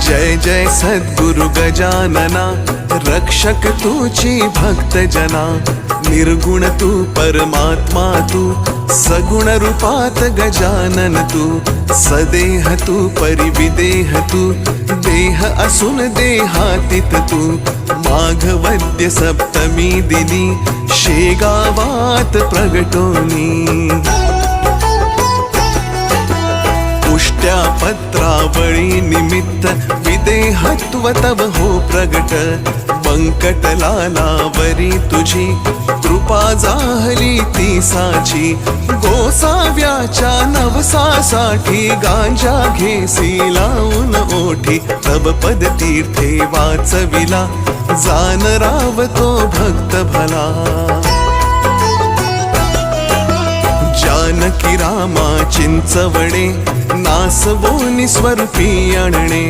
जय जय सद्गुरु गजानना, रक्षक तूची भक्त जना। निर्गुण तू परमात्मा तू, सगुण रूपात गजानन तू। सदेह तू परिविदेह तू, देह असून देहातीत तू। माघवद्य सप्तमी दिनी, शेगावात प्रगटोनी। पुष्ट्या पत्रावळी निमित्त, विदेहत्व तव हो प्रगट। बंकटलालावरी तुझी, कृपा जाहली ती साची। गोसाव्याच्या नवसासाठी, गांजा घेसी लावून ओठी। तव पद तीर्थे वाचविला, जान रावतो भक्त भला। जानकी रामा चिंचवणे, नासवोनी स्वरूपी आणणे।